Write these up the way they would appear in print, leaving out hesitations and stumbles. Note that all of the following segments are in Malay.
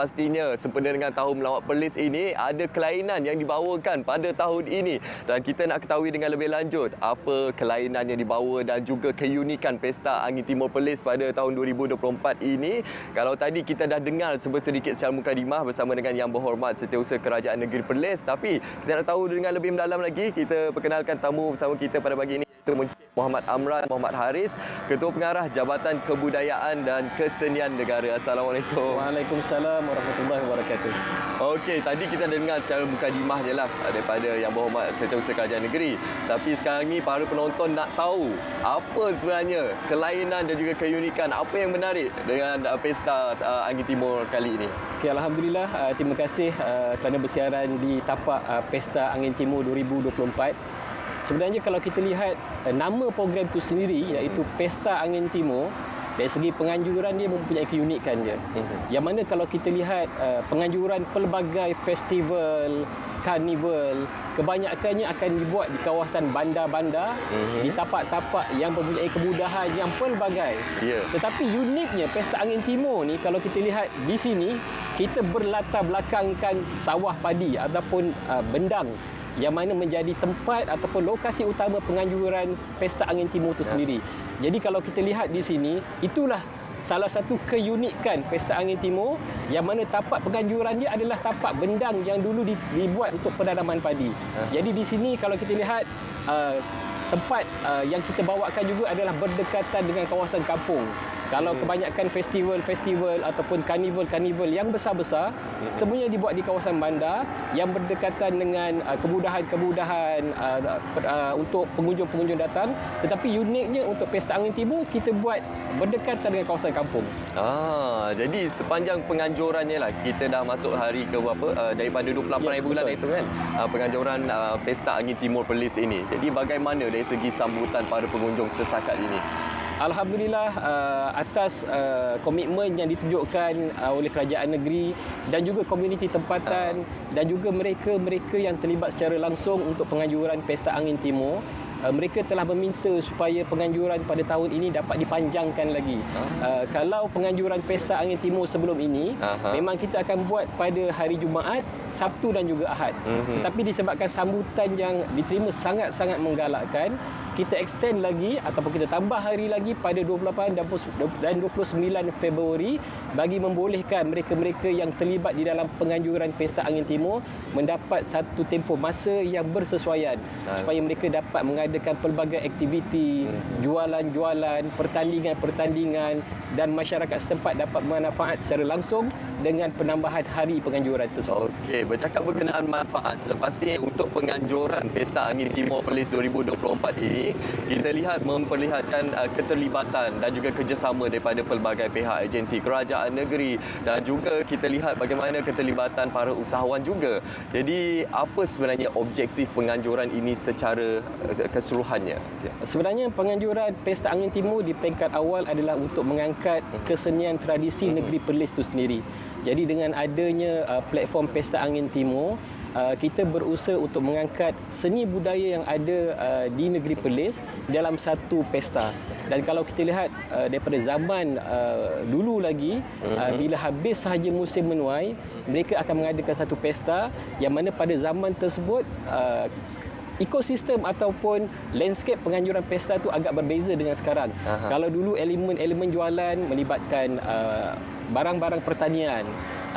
Pastinya sempena dengan Tahun Melawat Perlis ini ada kelainan yang dibawakan pada tahun ini dan kita nak ketahui dengan lebih lanjut apa kelainan yang dibawa dan juga keunikan Pesta Angin Timur Perlis pada tahun 2024 ini. Kalau tadi kita dah dengar sedikit secara mukadimah bersama dengan Yang Berhormat Setiausaha Kerajaan Negeri Perlis, tapi kita nak tahu dengan lebih mendalam lagi. Kita perkenalkan tamu bersama kita pada pagi ini, iaitu Muhammad Amran Muhammad Haris, Ketua Pengarah Jabatan Kebudayaan dan Kesenian Negara. Assalamualaikum. Waalaikumsalam warahmatullahi wabarakatuh. Okey, tadi kita dengar secara mukadimah je lah daripada Yang Berhormat Setiausaha Kerajaan Negeri. Tapi sekarang ni para penonton nak tahu apa sebenarnya kelainan dan juga keunikan, apa yang menarik dengan Pesta Angin Timur kali ini. Okay, Alhamdulillah, terima kasih kerana bersiaran di tapak Pesta Angin Timur 2024. Sebenarnya kalau kita lihat nama program itu sendiri, iaitu Pesta Angin Timur, dari segi penganjuran dia mempunyai keunikan dia. Yang mana kalau kita lihat penganjuran pelbagai festival, karnival, kebanyakannya akan dibuat di kawasan bandar-bandar, di tapak-tapak yang mempunyai kemudahan yang pelbagai. Tetapi uniknya Pesta Angin Timur ni, kalau kita lihat di sini, kita berlatar belakangkan sawah padi ataupun bendang yang mana menjadi tempat ataupun lokasi utama penganjuran Pesta Angin Timur itu sendiri. Jadi kalau kita lihat di sini, itulah salah satu keunikan Pesta Angin Timur, yang mana tapak penganjuran dia adalah tapak bendang yang dulu dibuat untuk penanaman padi. Jadi di sini kalau kita lihat tempat yang kita bawakan juga adalah berdekatan dengan kawasan kampung. Kalau kebanyakan festival-festival ataupun karnival-karnival yang besar-besar, semuanya dibuat di kawasan bandar yang berdekatan dengan kemudahan-kemudahan untuk pengunjung-pengunjung datang. Tetapi uniknya untuk Pesta Angin Timur, kita buat berdekatan dengan kawasan kampung. Jadi sepanjang penganjurannya lah, kita dah masuk hari ke berapa, daripada 28 hari bulan itu kan, penganjuran Pesta Angin Timur Perlis ini. Jadi bagaimana dari segi sambutan para pengunjung setakat ini? Alhamdulillah, atas komitmen yang ditunjukkan oleh kerajaan negeri dan juga komuniti tempatan dan juga mereka-mereka yang terlibat secara langsung untuk penganjuran Pesta Angin Timur, mereka telah meminta supaya penganjuran pada tahun ini dapat dipanjangkan lagi. Kalau penganjuran Pesta Angin Timur sebelum ini, memang kita akan buat pada hari Jumaat, Sabtu dan juga Ahad. Tetapi disebabkan sambutan yang diterima sangat-sangat menggalakkan, kita extend lagi ataupun kita tambah hari lagi pada 28 dan 29 Februari bagi membolehkan mereka-mereka yang terlibat di dalam penganjuran Pesta Angin Timur mendapat satu tempoh masa yang bersesuaian supaya mereka dapat mengadakan pelbagai aktiviti, jualan-jualan, pertandingan-pertandingan dan masyarakat setempat dapat bermanfaat secara langsung dengan penambahan hari penganjuran tersebut. Okey, bercakap berkenaan manfaat, pastinya untuk penganjuran Pesta Angin Timur Perlis 2024 ini, kita lihat memperlihatkan keterlibatan dan juga kerjasama daripada pelbagai pihak, agensi kerajaan negeri, dan juga kita lihat bagaimana keterlibatan para usahawan juga. Jadi apa sebenarnya objektif penganjuran ini secara keseluruhannya? Sebenarnya penganjuran Pesta Angin Timur di peringkat awal adalah untuk mengangkat kesenian tradisi negeri Perlis itu sendiri. Jadi dengan adanya platform Pesta Angin Timur, kita berusaha untuk mengangkat seni budaya yang ada di negeri Perlis dalam satu pesta. Dan kalau kita lihat daripada zaman dulu lagi, bila habis sahaja musim menuai, mereka akan mengadakan satu pesta yang mana pada zaman tersebut ekosistem ataupun landscape penganjuran pesta itu agak berbeza dengan sekarang. Kalau dulu elemen-elemen jualan melibatkan barang-barang pertanian,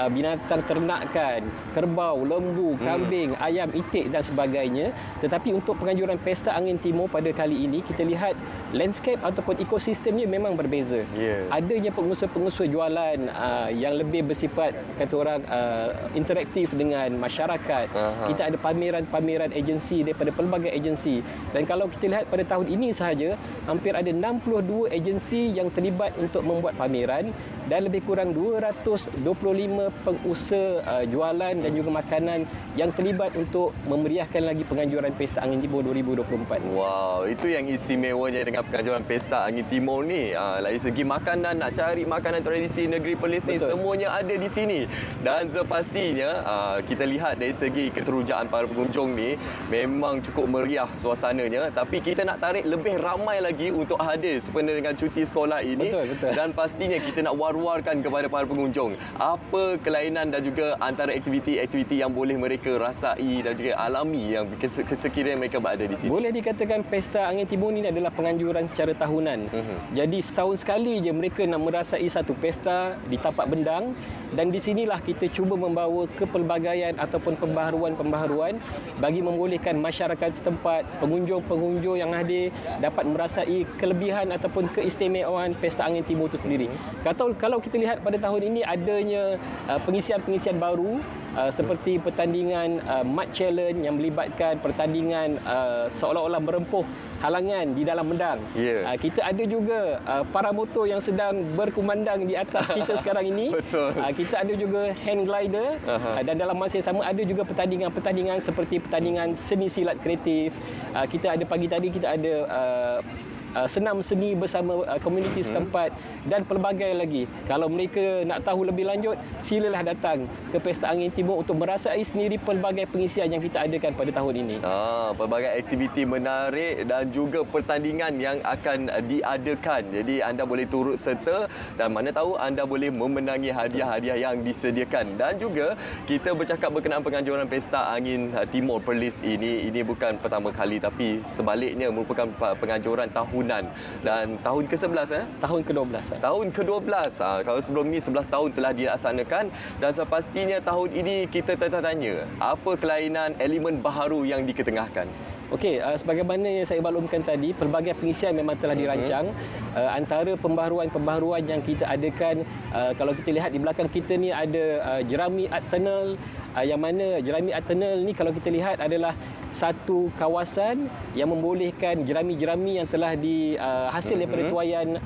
binatang ternakan, kerbau, lembu, kambing, ayam, itik dan sebagainya. Tetapi untuk penganjuran Pesta Angin Timur pada kali ini, kita lihat landscape ataupun ekosistemnya memang berbeza. Adanya pengusaha-pengusaha jualan yang lebih bersifat, kata orang, interaktif dengan masyarakat. Kita ada pameran-pameran agensi daripada pelbagai agensi. Dan kalau kita lihat pada tahun ini sahaja, hampir ada 62 agensi yang terlibat untuk membuat pameran dan lebih kurang 225 pengusaha jualan dan juga makanan yang terlibat untuk memeriahkan lagi penganjuran Pesta Angin Timur 2024. Wow, itu yang istimewanya dengan penganjuran Pesta Angin Timur ni. Dari segi makanan, nak cari makanan tradisi negeri Perlis ni, semuanya ada di sini. Dan sepastinya kita lihat dari segi keterujaan para pengunjung ni memang cukup meriah suasananya. Tapi kita nak tarik lebih ramai lagi untuk hadir sempena dengan cuti sekolah ini. Betul. Dan pastinya kita nak war-warkan kepada para pengunjung apa apa kelainan dan juga antara aktiviti-aktiviti yang boleh mereka rasai dan juga alami yang sekiranya mereka berada di sini? Boleh dikatakan Pesta Angin Timur ini adalah penganjuran secara tahunan. Jadi setahun sekali je mereka nak merasai satu pesta di tapak bendang, dan di sinilah kita cuba membawa kepelbagaian ataupun pembaharuan-pembaharuan bagi membolehkan masyarakat setempat, pengunjung-pengunjung yang hadir dapat merasai kelebihan ataupun keistimewaan Pesta Angin Timur itu sendiri. Kalau kita lihat pada tahun ini adanya pengisian-pengisian baru seperti pertandingan Mud Challenge yang melibatkan pertandingan seolah-olah merempuh halangan di dalam bendang. Kita ada juga paramotor yang sedang berkumandang di atas kita sekarang ini. Betul. Kita ada juga hand glider dan dalam masa yang sama ada juga pertandingan-pertandingan seperti pertandingan seni silat kreatif. Kita ada pagi tadi kita ada senam seni bersama komuniti setempat dan pelbagai lagi. Kalau mereka nak tahu lebih lanjut, silalah datang ke Pesta Angin Timur untuk merasai sendiri pelbagai pengisian yang kita adakan pada tahun ini. Pelbagai aktiviti menarik dan juga pertandingan yang akan diadakan. Jadi anda boleh turut serta dan mana tahu anda boleh memenangi hadiah-hadiah yang disediakan. Dan juga kita bercakap berkenaan penganjuran Pesta Angin Timur Perlis ini bukan pertama kali tapi sebaliknya merupakan penganjuran tahunan. Dan tahun ke-11 Tahun ke-12. Tahun ke-12. Kalau sebelum ni 11 tahun telah dilaksanakan dan sepastinya tahun ini kita tertanya apa kelainan elemen baharu yang diketengahkan. Okey, sebagaimana yang saya maklumkan tadi, pelbagai pengisian memang telah dirancang. Antara pembaharuan-pembaharuan yang kita adakan, kalau kita lihat di belakang kita ni ada Jerami Art Tunnel, yang mana Jerami Art Tunnel ni kalau kita lihat adalah satu kawasan yang membolehkan jerami-jerami yang telah hasil daripada tuaian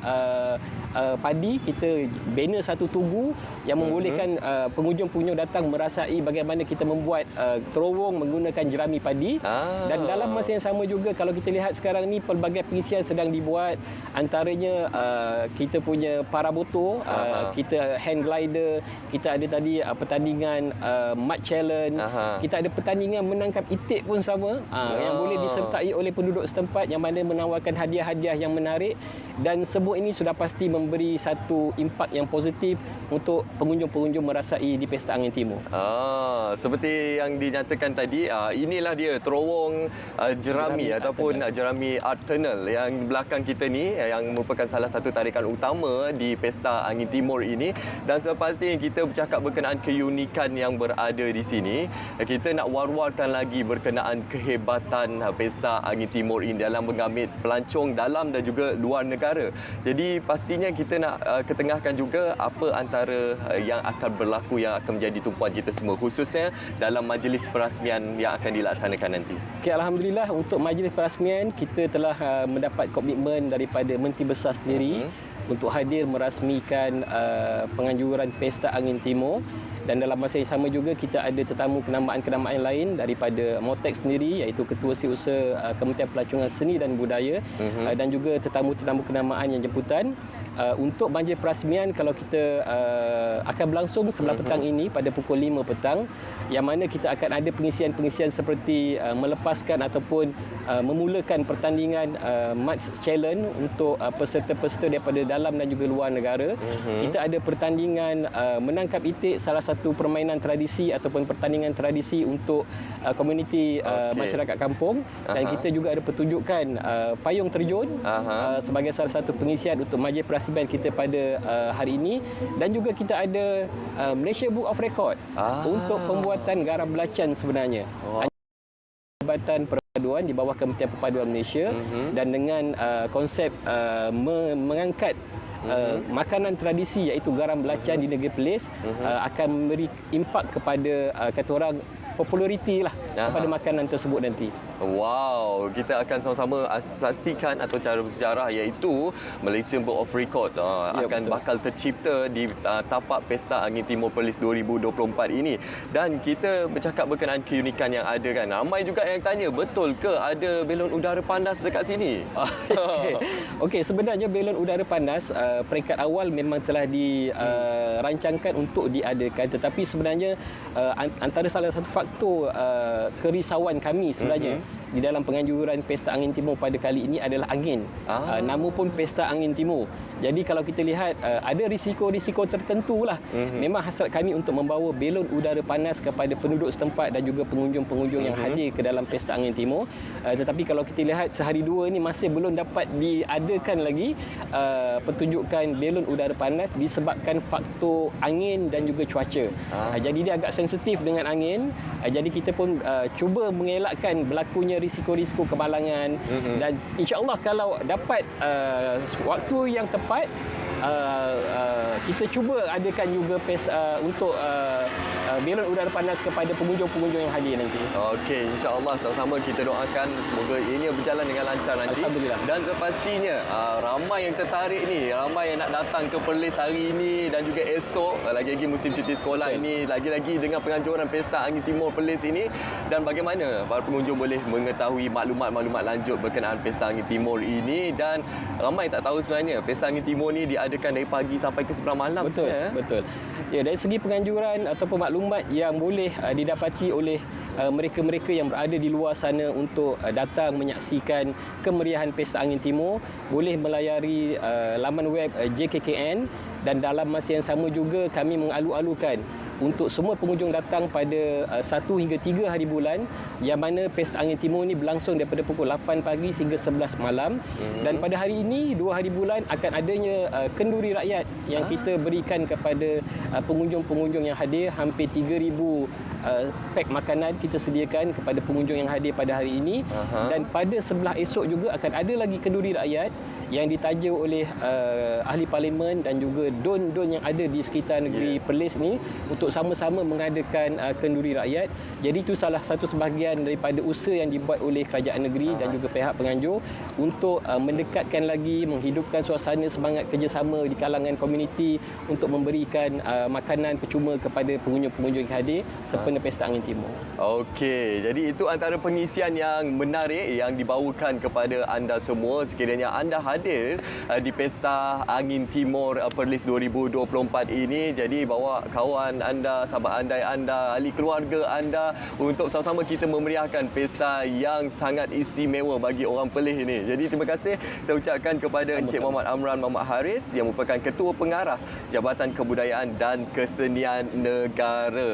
padi. Kita bina satu tugu yang membolehkan pengunjung-pengunjung datang merasai bagaimana kita membuat terowong menggunakan jerami padi. Dan dalam masa yang sama juga kalau kita lihat sekarang ni pelbagai pengisian sedang dibuat, antaranya kita punya paramotor, kita hand glider, kita ada tadi pertandingan Mud Challenge, kita ada pertandingan menangkap itik pun sama, yang boleh disertai oleh penduduk setempat yang mana menawarkan hadiah-hadiah yang menarik, dan semua ini sudah pasti memberi satu impak yang positif untuk pengunjung-pengunjung merasai di Pesta Angin Timur. Seperti yang dinyatakan tadi, inilah dia terowong jerami ataupun jerami Art Tunnel yang belakang kita ni, yang merupakan salah satu tarikan utama di Pesta Angin Timur ini. Dan sepastinya kita bercakap berkenaan keunikan yang berada di sini, kita nak war-warkan lagi berkenaan kehebatan Pesta Angin Timur ini dalam mengambil pelancong dalam dan juga luar negara. Jadi pastinya kita nak ketengahkan juga apa antara yang akan berlaku yang akan menjadi tumpuan kita semua, khususnya dalam majlis perasmian yang akan dilaksanakan nanti. Okay, Alhamdulillah untuk majlis perasmian kita telah mendapat komitmen daripada Menteri Besar sendiri untuk hadir merasmikan penganjuran Pesta Angin Timur. Dan dalam masa yang sama juga kita ada tetamu kenamaan-kenamaan lain daripada MOTEK sendiri, iaitu Ketua Setiausaha Kementerian Pelancongan Seni dan Budaya, dan juga tetamu-tetamu kenamaan yang jemputan. Untuk majlis perasmian kalau kita akan berlangsung sebelah petang ini pada pukul 5 petang, yang mana kita akan ada pengisian-pengisian seperti melepaskan ataupun memulakan pertandingan Mud Challenge untuk peserta-peserta daripada dalam dan juga luar negara. Kita ada pertandingan menangkap itik, salah satu permainan tradisi ataupun pertandingan tradisi untuk komuniti masyarakat kampung. Dan kita juga ada pertunjukan payung terjun sebagai salah satu pengisian untuk majlis perasmian kita pada hari ini. Dan juga kita ada Malaysia Book of Record untuk pembuatan garam belacan sebenarnya. Jabatan Perpaduan di bawah Kementerian Perpaduan Malaysia, dan dengan konsep mengangkat makanan tradisi iaitu garam belacan di negeri Perlis, akan memberi impak kepada kata orang populariti lah kepada makanan tersebut nanti. Wow, kita akan sama-sama saksikan atau cara bersejarah iaitu Malaysian Book of Record akan bakal tercipta di tapak Pesta Angin Timur Perlis 2024 ini. Dan kita bercakap berkenaan keunikan yang ada kan. Ramai juga yang tanya, betul ke ada belon udara panas dekat sini? Okey, sebenarnya belon udara panas peringkat awal memang telah dirancangkan untuk diadakan, tetapi sebenarnya antara salah satu faktor kerisauan kami sebenarnya di dalam penganjuran Pesta Angin Timur pada kali ini adalah angin. Nama pun Pesta Angin Timur. Jadi kalau kita lihat ada risiko-risiko tertentu lah. Memang hasrat kami untuk membawa belon udara panas kepada penduduk setempat dan juga pengunjung-pengunjung yang hadir ke dalam Pesta Angin Timur. Tetapi kalau kita lihat sehari dua ini masih belum dapat diadakan lagi pertunjukan belon udara panas disebabkan faktor angin dan juga cuaca. Jadi dia agak sensitif dengan angin. Jadi kita pun cuba mengelakkan berlakunya risiko-risiko kemalangan. Dan insya-Allah kalau dapat waktu yang tepat, kita cuba adakan juga pesta untuk belon udara panas kepada pengunjung-pengunjung yang hadir nanti. Okey, insya-Allah sama-sama kita doakan semoga ini berjalan dengan lancar nanti. Alhamdulillah. Dan sepastinya ramai yang tertarik ni, ramai yang nak datang ke Perlis hari ini dan juga esok, lagi-lagi musim cuti sekolah ini, lagi-lagi dengan penganjuran Pesta Angin Timur Perlis ini. Dan bagaimana para pengunjung boleh mengetahui maklumat-maklumat lanjut berkenaan Pesta Angin Timur ini. Dan ramai tak tahu sebenarnya Pesta Angin Timur ni diadakan dari pagi sampai ke sebelah malam. Betul, betul. Ya, dari segi penganjuran ataupun maklumat yang boleh didapati oleh mereka-mereka yang berada di luar sana untuk datang menyaksikan kemeriahan Pesta Angin Timur, boleh melayari laman web JKKN. Dan dalam masa yang sama juga kami mengalu-alukan untuk semua pengunjung datang pada 1 hingga 3 hari bulan, yang mana Pesta Angin Timur ini berlangsung daripada pukul 8 pagi hingga 11 malam. Dan pada hari ini 2 hari bulan akan adanya kenduri rakyat yang kita berikan kepada pengunjung-pengunjung yang hadir. Hampir 3,000 pack makanan kita sediakan kepada pengunjung yang hadir pada hari ini. Dan pada sebelah esok juga akan ada lagi kenduri rakyat yang ditaja oleh ahli parlimen dan juga don-don yang ada di sekitar negeri Perlis ni untuk sama-sama mengadakan kenduri rakyat. Jadi itu salah satu sebahagian daripada usaha yang dibuat oleh kerajaan negeri dan juga pihak penganjur untuk mendekatkan lagi, menghidupkan suasana semangat kerjasama di kalangan komuniti untuk memberikan makanan percuma kepada pengunjung-pengunjung yang hadir sempena Pesta Angin Timur. Okey, jadi itu antara pengisian yang menarik yang dibawakan kepada anda semua sekiranya anda hadir di Pesta Angin Timur Perlis 2024 ini. Jadi bawa kawan anda, sahabat andai anda, ahli keluarga anda untuk sama-sama kita memeriahkan pesta yang sangat istimewa bagi orang Perlis ini. Jadi terima kasih kita ucapkan kepada Encik Muhammad Amran Muhammad Haris yang merupakan Ketua Pengarah Jabatan Kebudayaan dan Kesenian Negara.